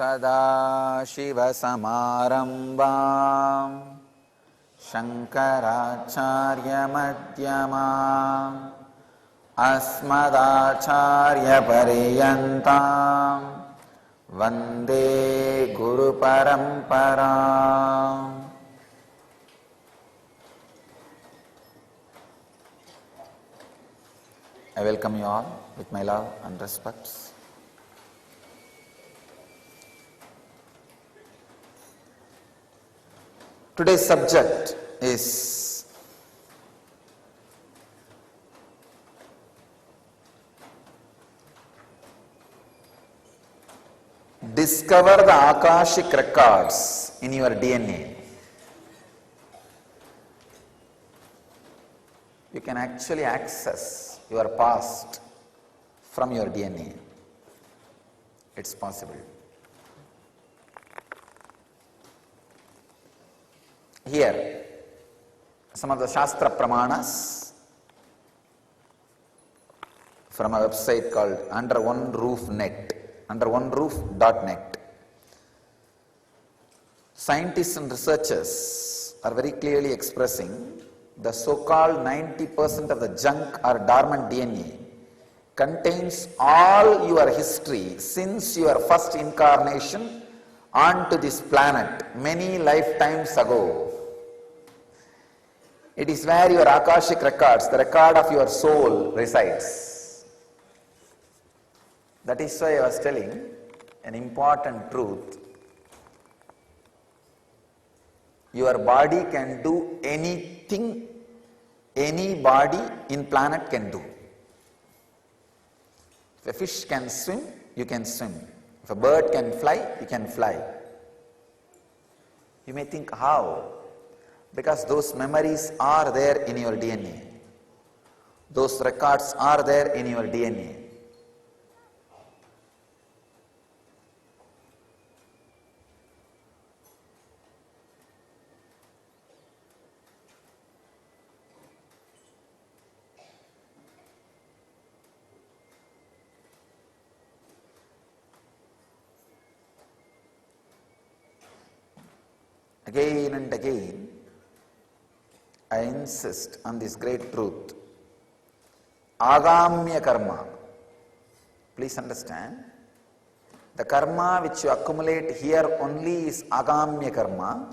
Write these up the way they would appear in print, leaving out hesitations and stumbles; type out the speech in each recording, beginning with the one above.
सदाशिवसमारम्भां शङ्कराचार्यमध्यमाम् अस्मदाचार्यपर्यन्तां वन्दे गुरुपरम्पराम्. I welcome you all with my love and respects. Today's subject is discover the Akashic records in your DNA. You can actually access your past from your DNA. It's possible. Here, some of the Shastra Pramanas from a website called underoneroof.net. Scientists and researchers are very clearly expressing the so-called 90% of the junk or dormant DNA contains all your history since your first incarnation onto this planet many lifetimes ago. It is where your Akashic records, the record of your soul, resides. That is why I was telling an important truth. Your body can do anything any body in planet can do. If a fish can swim, you can swim. If a bird can fly, you can fly. You may think, how? Because those memories are there in your DNA. Those records are there in your DNA. Again and again, I insist on this great truth. Agamya karma. Please understand, the karma which you accumulate here only is agamya karma.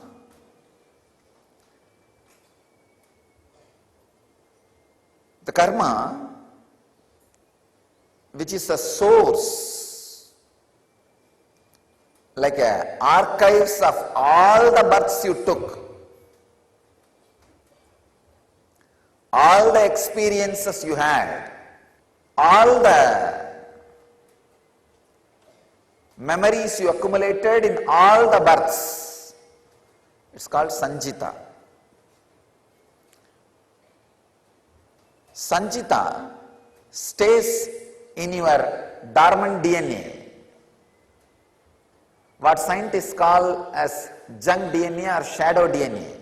The karma which is the source, like archives of all the births you took, all the experiences you had, all the memories you accumulated in all the births. It's called Sanjita. Sanjita stays in your dormant DNA. What scientists call as junk DNA or shadow DNA.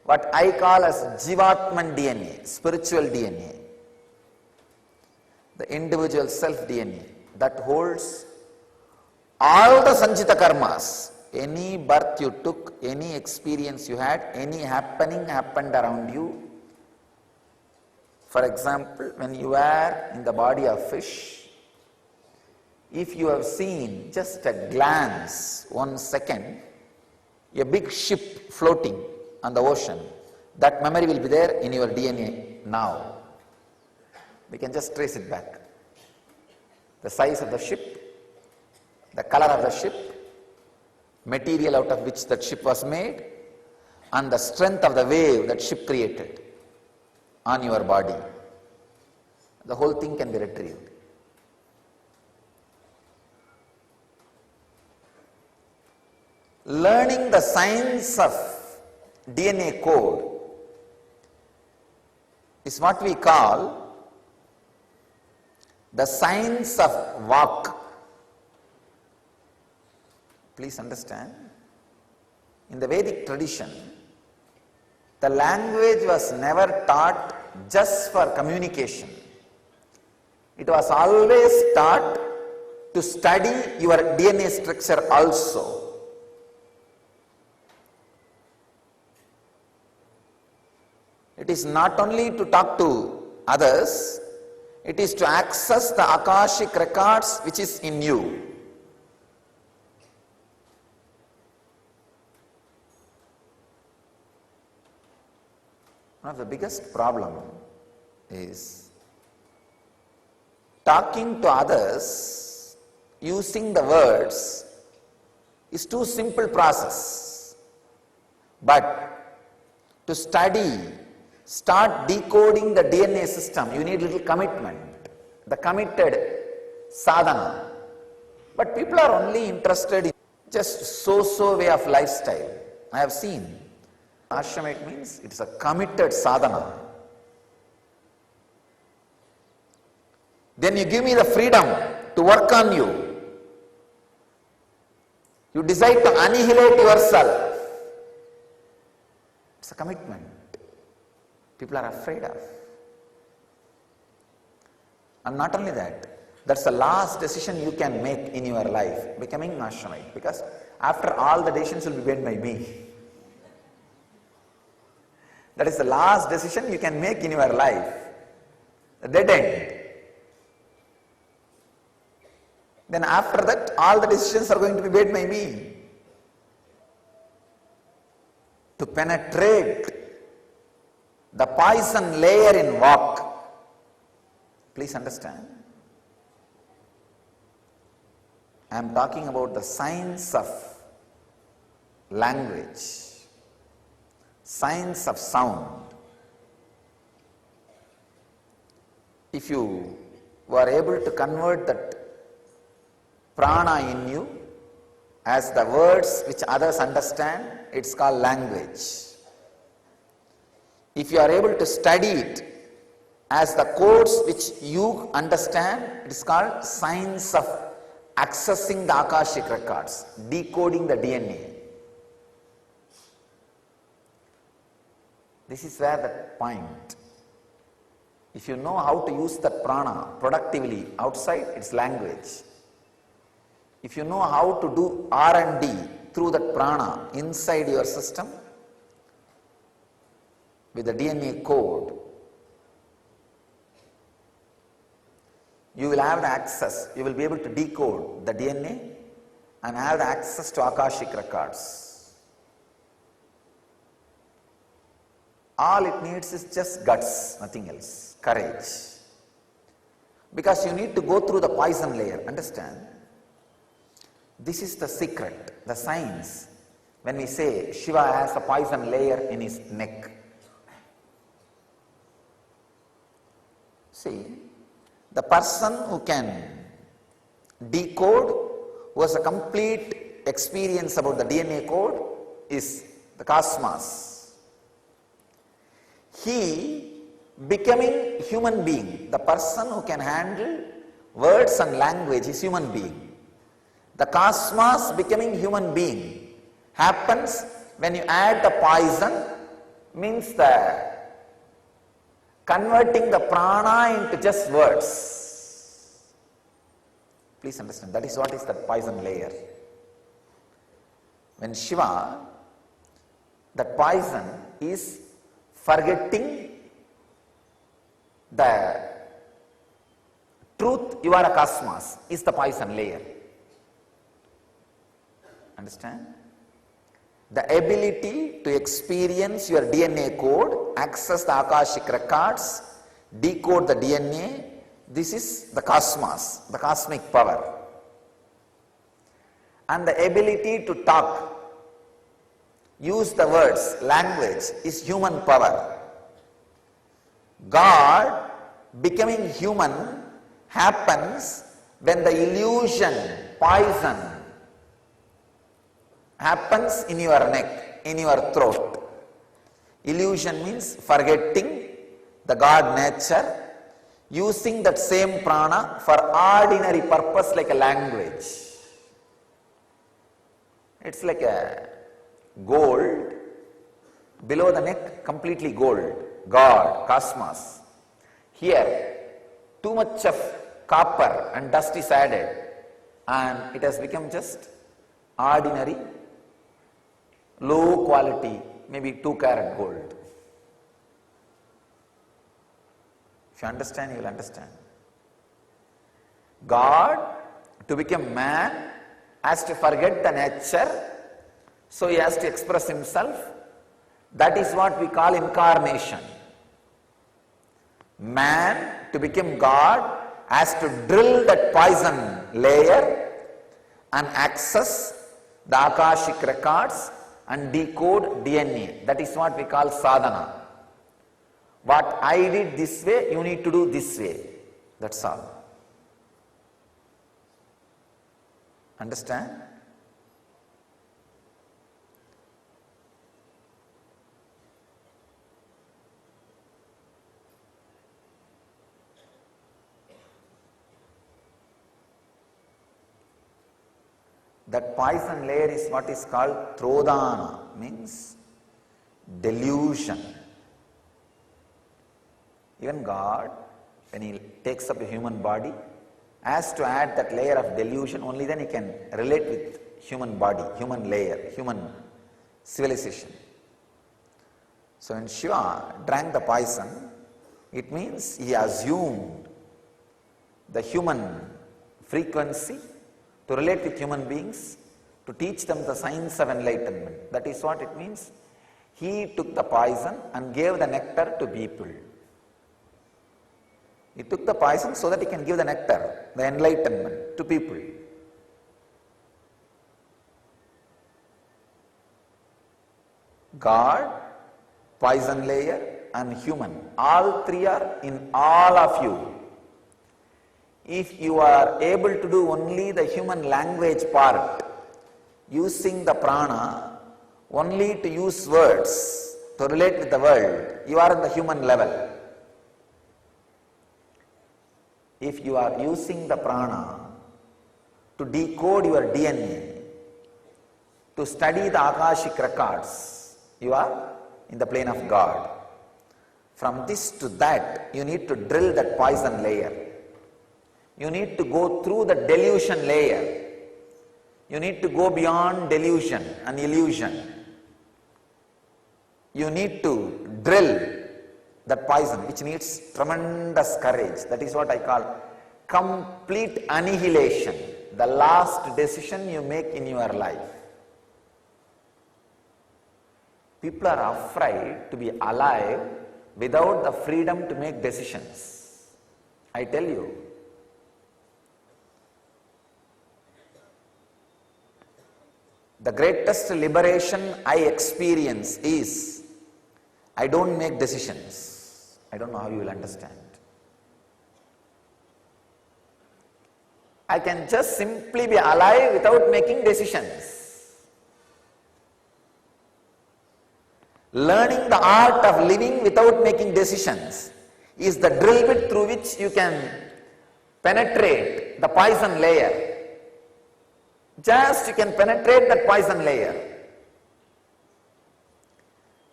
What I call as Jivatman DNA, spiritual DNA. The individual self DNA that holds all the Sanjita karmas. Any birth you took, any experience you had, any happening happened around you. For example, when you were in the body of fish, if you have seen just a glance, 1 second, a big ship floating on the ocean, that memory will be there in your DNA now. We can just trace it back. The size of the ship, the color of the ship, material out of which that ship was made, and the strength of the wave that ship created on your body. The whole thing can be retrieved. Learning the science of DNA code is what we call the science of Vak. Please understand, in the Vedic tradition, the language was never taught just for communication. It was always taught to study your DNA structure also. It is not only to talk to others, it is to access the Akashic records which is in you. One of the biggest problem is talking to others using the words is too simple process. But to study, start decoding the DNA system, you need little commitment, the committed sadhana. But people are only interested in just so way of lifestyle. I have seen. Ashramite means it is a committed sadhana. Then you give me the freedom to work on you. You decide to annihilate yourself. It's a commitment. People are afraid of. And not only that, that's the last decision you can make in your life, becoming Ashramite. Because after all the decisions will be made by me. That is the last decision you can make in your life. The dead end. Then after that, all the decisions are going to be made by me. To penetrate the poison layer in walk. Please understand. I am talking about the science of language, science of sound. If you are able to convert that prana in you as the words which others understand, it's called language. If you are able to study it as the codes which you understand, it is called science of accessing the Akashic records, decoding the DNA. This is where the point. If you know how to use that prana productively outside, it's language. If you know how to do R&D through that prana inside your system with the DNA code, you will have the access, you will be able to decode the DNA and have the access to Akashic records. All it needs is just guts, nothing else, courage. Because you need to go through the poison layer, understand? This is the secret, the science. When we say Shiva has a poison layer in his neck. See, the person who can decode, who has a complete experience about the DNA code, is the cosmos. He becoming human being, the person who can handle words and language is human being. The cosmos becoming human being happens when you add the poison, means the converting the prana into just words. Please understand, that is what is that poison layer. When Shiva, that poison is forgetting the truth, you are a cosmos, is the poison layer. Understand? The ability to experience your DNA code, access the Akashic records, decode the DNA, this is the cosmos, the cosmic power. And the ability to talk, use the words, language is human power. God becoming human happens when the illusion, poison, happens in your neck, in your throat. Illusion means forgetting the God nature, using that same prana for ordinary purpose like a language. It's like a gold, below the neck completely gold, God, cosmos. Here too much of copper and dust is added, and it has become just ordinary, low quality, maybe 2-carat gold. If you understand, you will understand. God, to become man, has to forget the nature, so he has to express himself. That is what we call incarnation. Man, to become God, has to drill that poison layer and access the Akashic records and decode DNA. That is what we call sadhana. What I did this way, you need to do this way. That's all. Understand? That poison layer is what is called trodana, means delusion. Even God, when he takes up a human body, has to add that layer of delusion, only then he can relate with human body, human layer, human civilization. So when Shiva drank the poison, it means he assumed the human frequency to relate with human beings, to teach them the science of enlightenment. That is what it means. He took the poison and gave the nectar to people. He took the poison so that he can give the nectar, the enlightenment to people. God, poison layer and human, all three are in all of you. If you are able to do only the human language part, using the prana only to use words to relate with the world, you are in the human level. If you are using the prana to decode your DNA, to study the Akashic records, you are in the plane of God. From this to that, you need to drill that poison layer. You need to go through the delusion layer. You need to go beyond delusion and illusion. You need to drill that poison, which needs tremendous courage. That is what I call complete annihilation, the last decision you make in your life. People are afraid to be alive without the freedom to make decisions. I tell you, the greatest liberation I experience is I don't make decisions. I don't know how you will understand. I can just simply be alive without making decisions. Learning the art of living without making decisions is the drill bit through which you can penetrate the poison layer. Just you can penetrate that poison layer.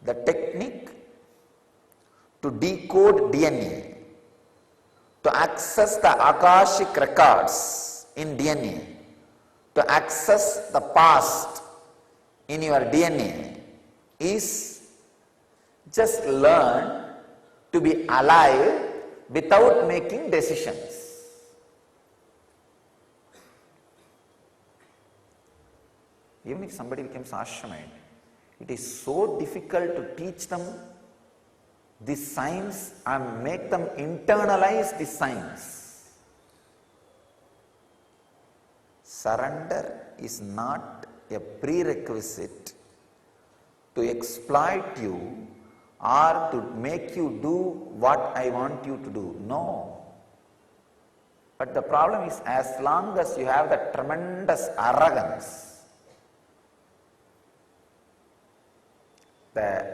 The technique to decode DNA, to access the Akashic records in DNA, to access the past in your DNA is just learn to be alive without making decisions. Even if somebody becomes ashramite, it is so difficult to teach them this science and make them internalize this science. Surrender is not a prerequisite to exploit you or to make you do what I want you to do. No. But the problem is, as long as you have that tremendous arrogance, the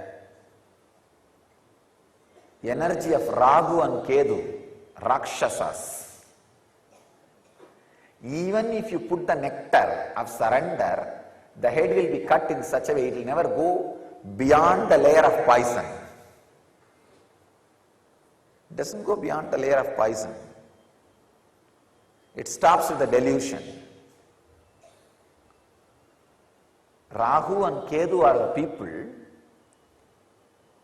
energy of Rahu and Ketu, Rakshasas, even if you put the nectar of surrender, the head will be cut in such a way it will never go beyond the layer of poison. It doesn't go beyond the layer of poison. It stops with the delusion. Rahu and Ketu are the people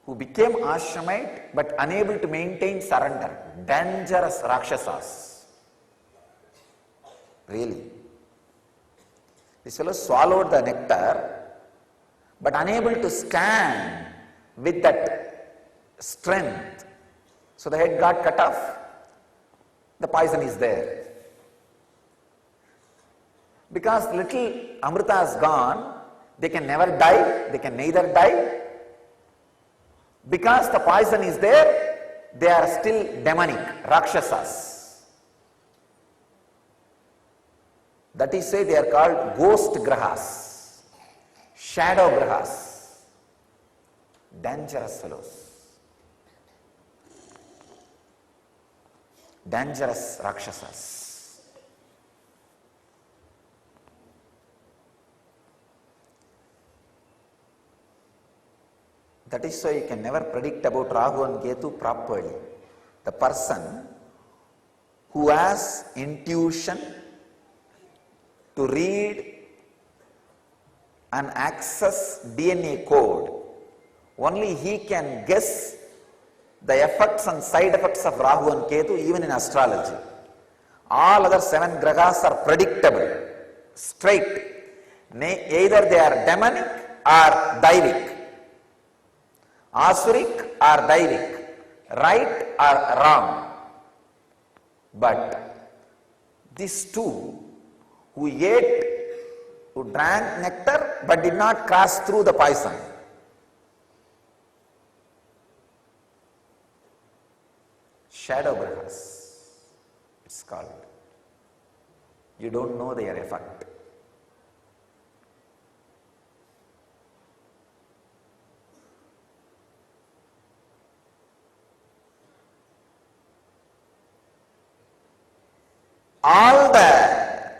who became ashramite but unable to maintain surrender. Dangerous Rakshasas. Really. This fellow swallowed the nectar but unable to stand with that strength. So the head got cut off. The poison is there. Because little Amrita is gone, they can never die, they can neither die. Because the poison is there, they are still demonic, Rakshasas. That is why they are called ghost grahas, shadow grahas, dangerous fellows, dangerous Rakshasas. That is why you can never predict about Rahu and Ketu properly. The person who has intuition to read and access DNA code, only he can guess the effects and side effects of Rahu and Ketu even in astrology. All other 7 grahas are predictable, straight. Either they are demonic or daivic. Asuric or Daivic, right or wrong. But these two who ate, who drank nectar but did not cross through the poison. Shadow grahas, it's called. You don't know their effect. All the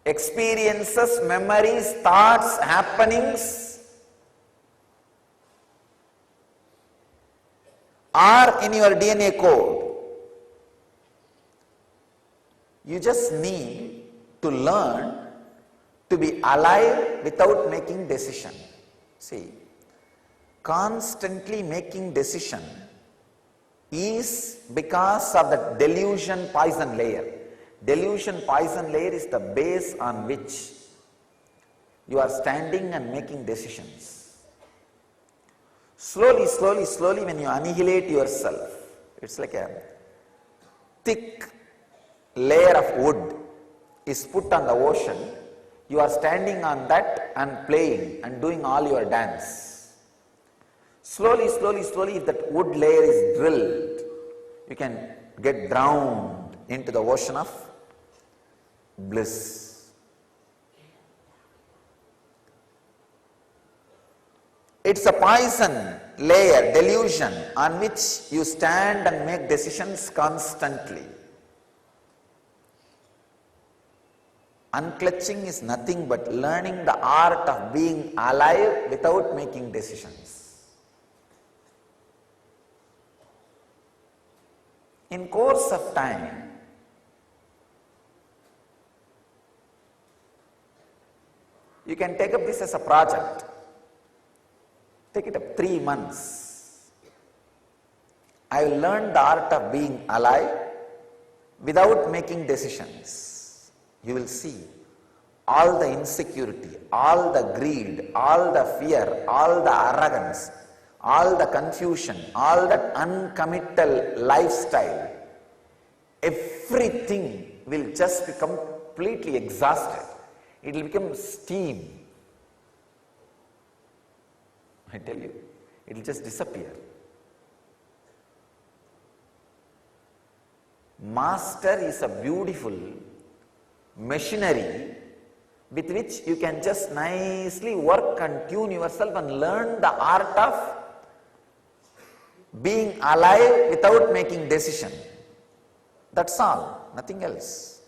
experiences, memories, thoughts, happenings are in your DNA code. You just need to learn to be alive without making decision. See, constantly making decision is because of the delusion poison layer. Delusion poison layer is the base on which you are standing and making decisions. Slowly, slowly, slowly, when you annihilate yourself, it's like a thick layer of wood is put on the ocean. You are standing on that and playing and doing all your dance. Slowly, slowly, slowly, if that wood layer is drilled, you can get drowned into the ocean of bliss. It's a poison layer, delusion, on which you stand and make decisions constantly. Unclutching is nothing but learning the art of being alive without making decisions. In course of time, you can take up this as a project. Take it up 3 months. I will learn the art of being alive without making decisions. You will see all the insecurity, all the greed, all the fear, all the arrogance, all the confusion, all that uncommittal lifestyle, everything will just be completely exhausted. It will become steam. I tell you, it will just disappear. Master is a beautiful machinery with which you can just nicely work and tune yourself and learn the art of being alive without making decision. That's all, nothing else.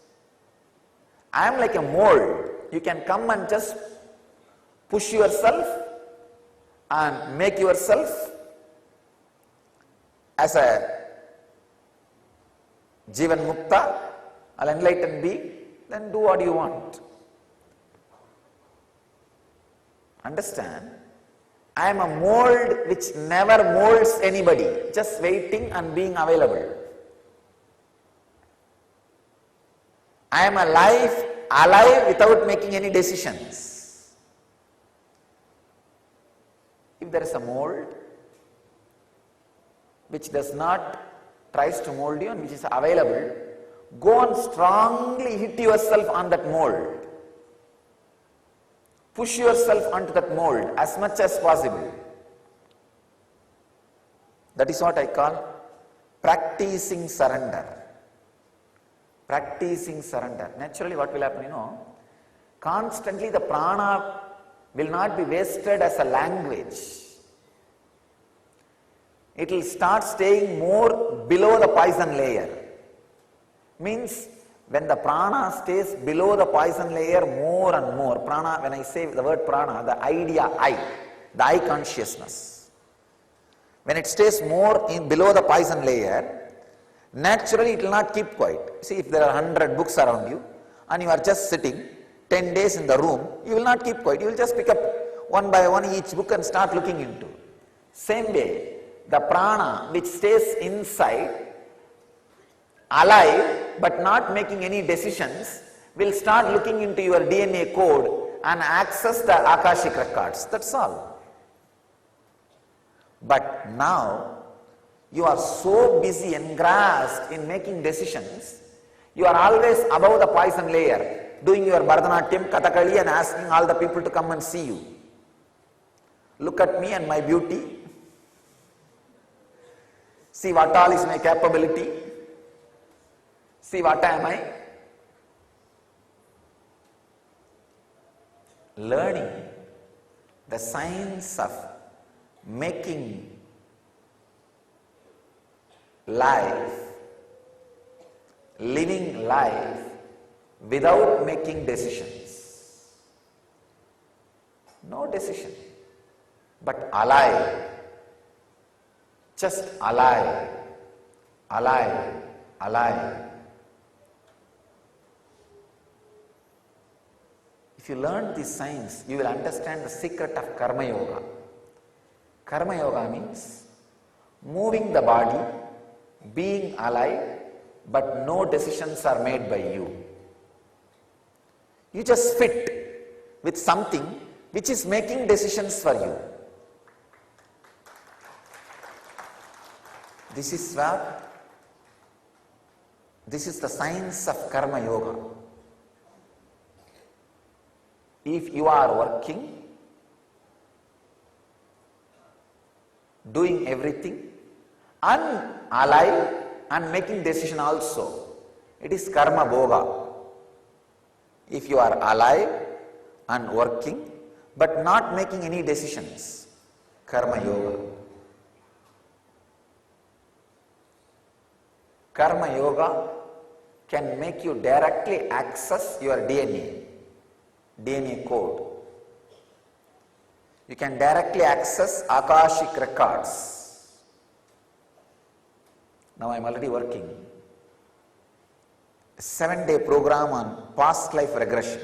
I am like a mold. You can come and just push yourself and make yourself as a Jivan Mukta, an enlightened being, then do what you want. Understand? I am a mold which never molds anybody, just waiting and being available. I am a life alive without making any decisions. If there is a mold which does not tries to mold you and which is available, go and strongly hit yourself on that mold. Push yourself onto that mold as much as possible. That is what I call practicing surrender. Practicing surrender. Naturally, what will happen, constantly the prana will not be wasted as a language. It will start staying more below the poison layer. Means when the prana stays below the poison layer more and more, prana, when I say the word prana, the idea the I consciousness. When it stays more below the poison layer, naturally it will not keep quiet. See, if there are 100 books around you and you are just sitting 10 days in the room, you will not keep quiet. You will just pick up one by one each book and start looking into. Same way, the prana which stays inside, alive but not making any decisions, will start looking into your DNA code and access the Akashic records. That's all. But now, you are so busy, engrossed in making decisions, you are always above the poison layer, doing your Bharatanatyam, Kathakali and asking all the people to come and see you. Look at me and my beauty. See what all is my capability. See what am I? Learning the science of making life, living life without making decisions. No decision, but alive. Just alive, alive, alive. If you learn this science, you will understand the secret of Karma Yoga. Karma Yoga means moving the body, being alive, but no decisions are made by you. You just fit with something which is making decisions for you. This is the science of Karma Yoga. If you are working, doing everything, and alive and making decision also, it is Karma Bhoga. If you are alive and working, but not making any decisions, Karma Yoga. Karma Yoga can make you directly access your DNA code. You can directly access Akashic records. Now I am already working a 7-day program on past life regression,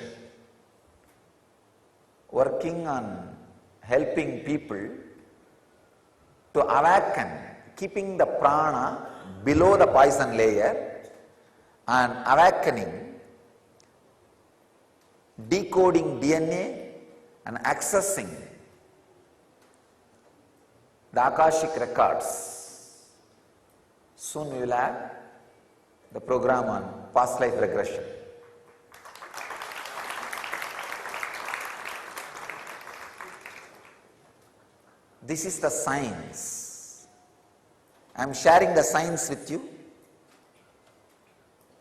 working on helping people to awaken, keeping the prana below the poison layer and awakening, decoding DNA and accessing the Akashic records. Soon we will have the program on past life regression. This is the science. I am sharing the science with you.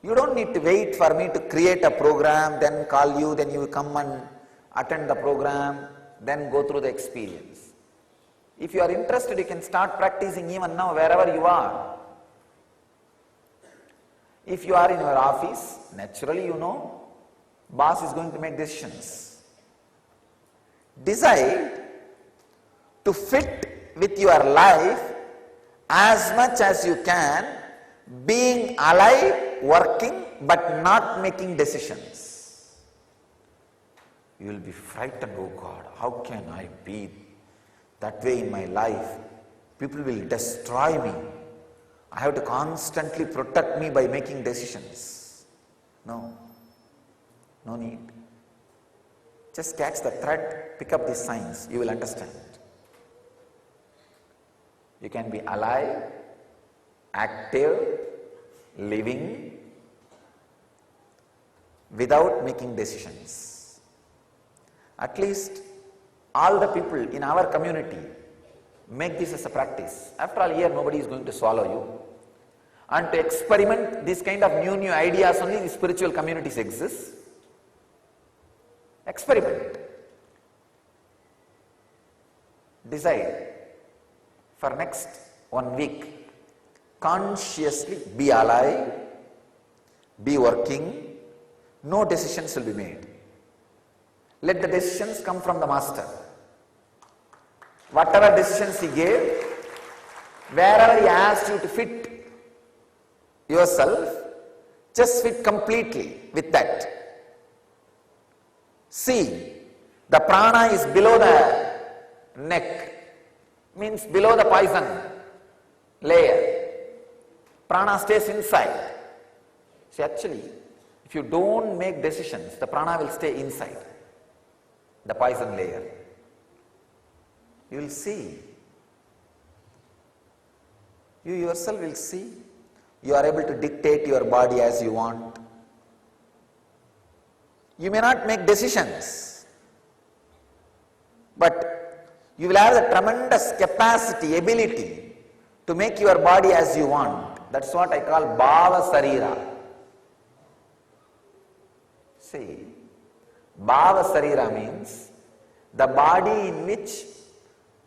You don't need to wait for me to create a program, then call you, then you come and attend the program, then go through the experience. If you are interested, you can start practicing even now wherever you are. If you are in your office, naturally you know, boss is going to make decisions. Decide to fit with your life as much as you can, being alive, working, but not making decisions. you will be frightened. Oh God, how can I be that way in my life? People will destroy me. I have to constantly protect me by making decisions. No, no need. Just catch the thread, pick up these signs, you will understand. You can be alive, active, living, without making decisions. At least all the people in our community make this as a practice. After all, here nobody is going to swallow you. And to experiment this kind of new ideas, only the spiritual communities exist. Experiment. Decide for next 1 week, consciously be alive, be working, no decisions will be made. Let the decisions come from the Master. Whatever decisions he gave, wherever he asked you to fit yourself, just fit completely with that. See, the prana is below the neck, means below the poison layer. Prana stays inside. See, actually, if you don't make decisions, the prana will stay inside the poison layer. You will see. You yourself will see. You are able to dictate your body as you want. You may not make decisions, but you will have the tremendous capacity, ability to make your body as you want. That's what I call Bhava Sarira. See, Bhava Sarira means the body in which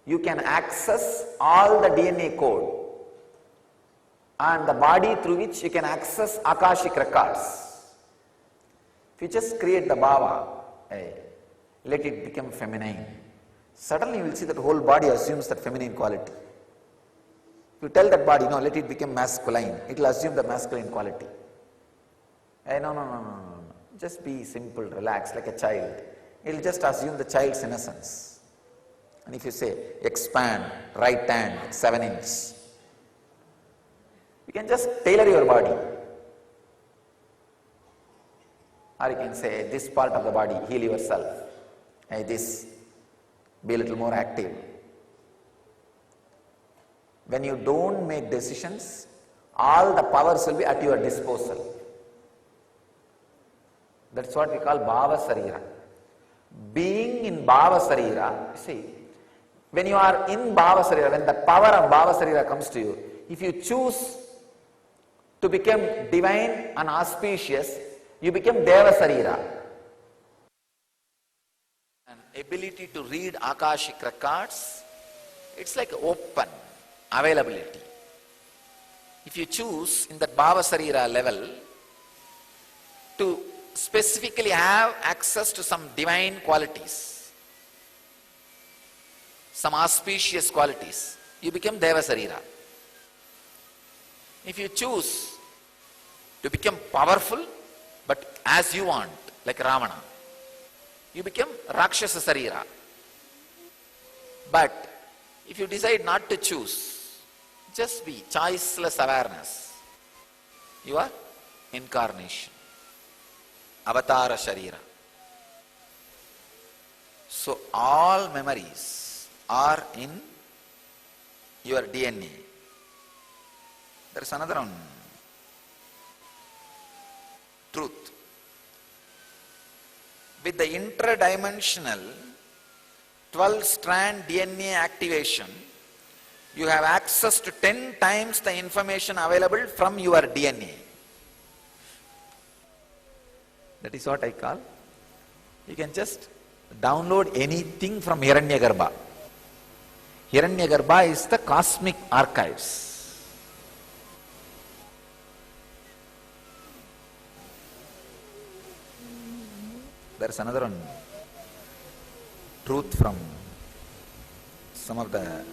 you can access all the DNA code and the body through which you can access Akashic records. If you just create the bhava, let it become feminine, suddenly you will see that the whole body assumes that feminine quality. If you tell that body, no, let it become masculine, it will assume the masculine quality. No. Just be simple, relax, like a child. It will just assume the child's innocence. And if you say, expand, right hand, 7 inches, you can just tailor your body. Or you can say, this part of the body, heal yourself. This, be a little more active. When you don't make decisions, all the powers will be at your disposal. That's what we call Bhava Sarira. Being in Bhava Sarira, see, when you are in Bhava Sarira, when the power of Bhava Sarira comes to you, if you choose to become divine and auspicious, you become Deva Sarira. An ability to read Akashic records, it's like open availability. If you choose in that Bhava Sarira level to specifically have access to some divine qualities, some auspicious qualities, you become Deva Sarira. If you choose to become powerful, but as you want, like Ravana, you become Rakshasa Sarira. But if you decide not to choose, just be choiceless awareness, you are incarnation, Avatara Sharira. So all memories are in your DNA. There is another one. Truth. With the interdimensional 12-strand DNA activation, you have access to 10 times the information available from your DNA. That is what I call. You can just download anything from Hiranyagarbha. Hiranyagarbha is the cosmic archives. There is another one. Truth from some of the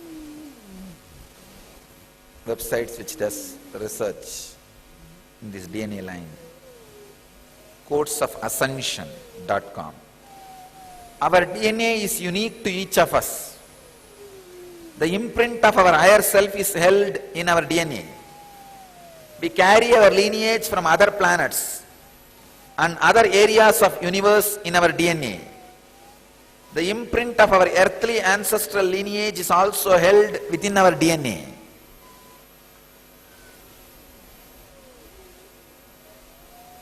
websites which does research in this DNA line. Quotesofascension.com. Our DNA is unique to each of us. The imprint of our higher self is held in our DNA. We carry our lineage from other planets and other areas of universe in our DNA. The imprint of our earthly ancestral lineage is also held within our DNA.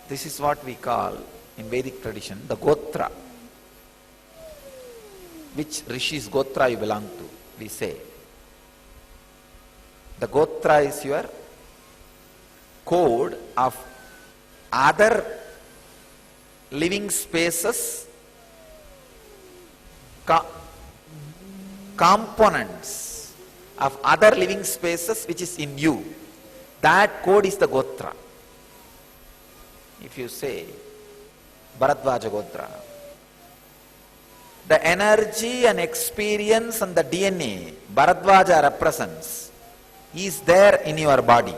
This is what we call in Vedic tradition the Gotra. Which Rishi's Gotra you belong to, we say. The Gotra is your code of other living spaces, components of other living spaces which is in you. That code is the Gotra. If you say Bharadvaja Gotra, the energy and experience and the DNA Bharadvaja represents is there in your body.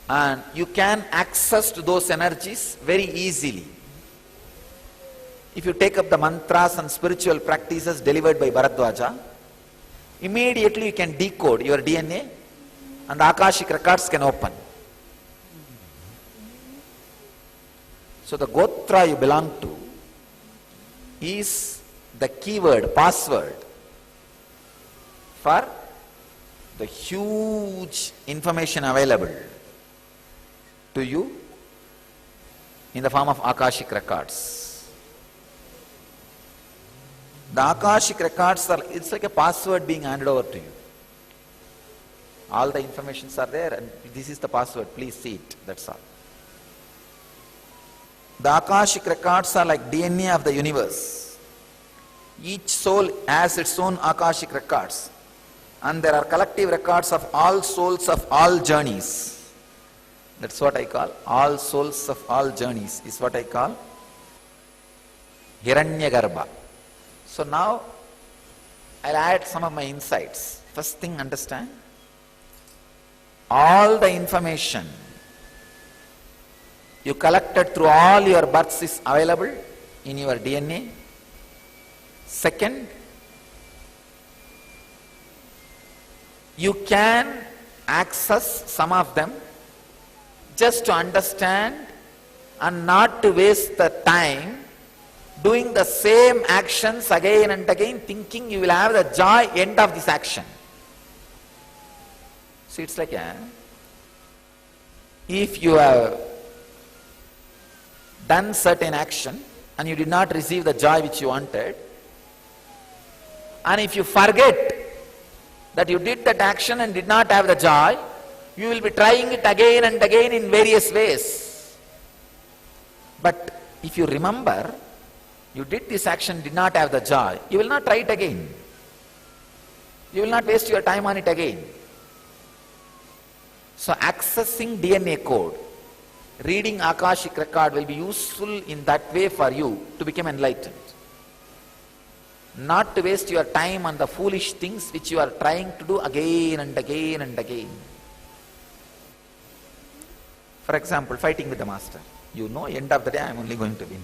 And you can access to those energies very easily. If you take up the mantras and spiritual practices delivered by Bharadvaja, immediately you can decode your DNA and the Akashic records can open. So the Gotra you belong to is the keyword, password for the huge information available to you in the form of Akashic records. The Akashic records are, it's like a password being handed over to you. All the informations are there and this is the password, please see it, that's all. The Akashic records are like DNA of the universe. Each soul has its own Akashic records. And there are collective records of all souls of all journeys. That's what I call all souls of all journeys is what I call Hiranyagarbha. So now I'll add some of my insights. First thing, understand, all the information you collected through all your births is available in your DNA. Second, you can access some of them just to understand and not to waste the time doing the same actions again and again, thinking you will have the joy end of this action. So it's like if you have done certain action and you did not receive the joy which you wanted, and if you forget that you did that action and did not have the joy, you will be trying it again and again in various ways. But if you remember, you did this action, did not have the joy, you will not try it again. You will not waste your time on it again. So accessing DNA code, reading Akashic record will be useful in that way for you to become enlightened. Not to waste your time on the foolish things which you are trying to do again and again and again. For example, fighting with the master. You know, end of the day I am only going to win.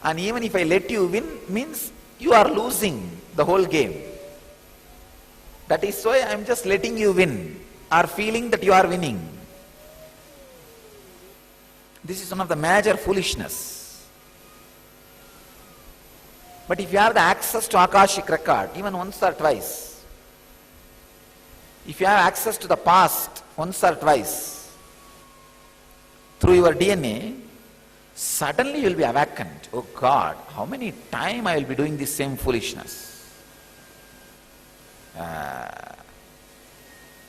And even if I let you win, means you are losing the whole game. That is why I am just letting you win, or feeling that you are winning. This is one of the major foolishness. But if you have the access to Akashic record, even once or twice, if you have access to the past once or twice, through your DNA, suddenly you will be awakened. Oh God, how many times I will be doing this same foolishness?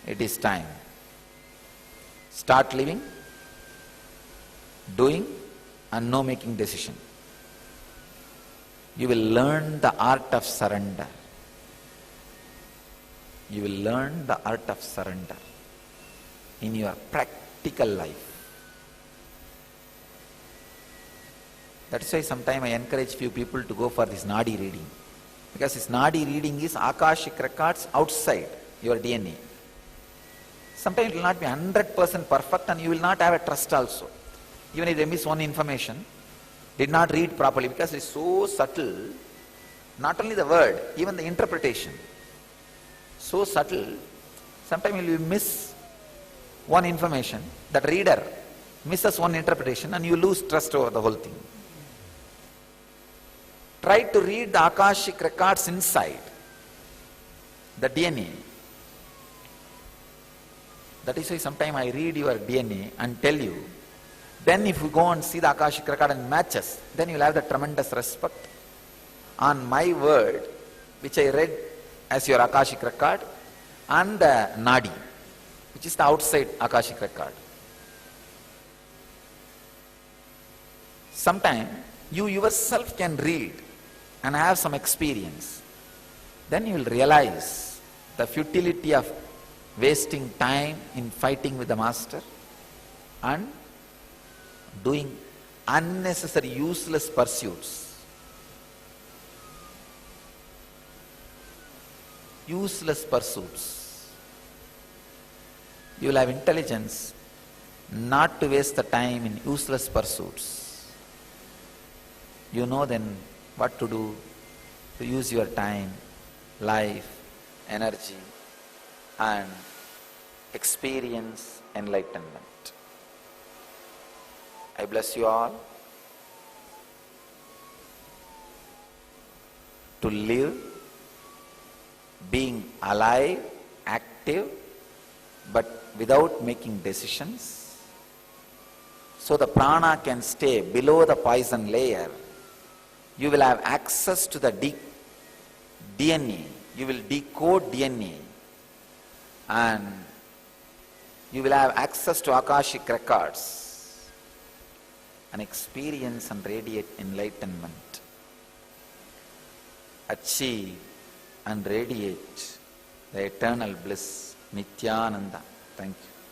It is time. Start living, doing, and no making decision. You will learn the art of surrender. You will learn the art of surrender in your practical life. That's why sometimes I encourage few people to go for this Nadi reading. Because this Nadi reading is Akashic records outside your DNA. Sometimes it will not be 100% perfect and you will not have a trust also. Even if they miss one information, did not read properly, because it's so subtle, not only the word, even the interpretation. So subtle, sometimes you will miss one information, that reader misses one interpretation and you lose trust over the whole thing. Try to read the Akashic records inside, the DNA. That is why sometimes I read your DNA and tell you. Then if you go and see the Akashic record and matches, then you will have the tremendous respect on my word, which I read as your Akashic record, and the Nadi, which is the outside Akashic record. Sometimes you yourself can read and have some experience. Then you will realize the futility of wasting time in fighting with the master and doing unnecessary, useless pursuits. Useless pursuits. You will have intelligence not to waste the time in useless pursuits. You know then what to do to use your time, life, energy, and experience enlightenment. I bless you all to live being alive, active, but without making decisions, so the prana can stay below the poison layer. You will have access to the DNA. You will decode DNA, and you will have access to Akashic records and experience and radiate enlightenment. Achieve and radiate the eternal bliss, Nityananda. Thank you.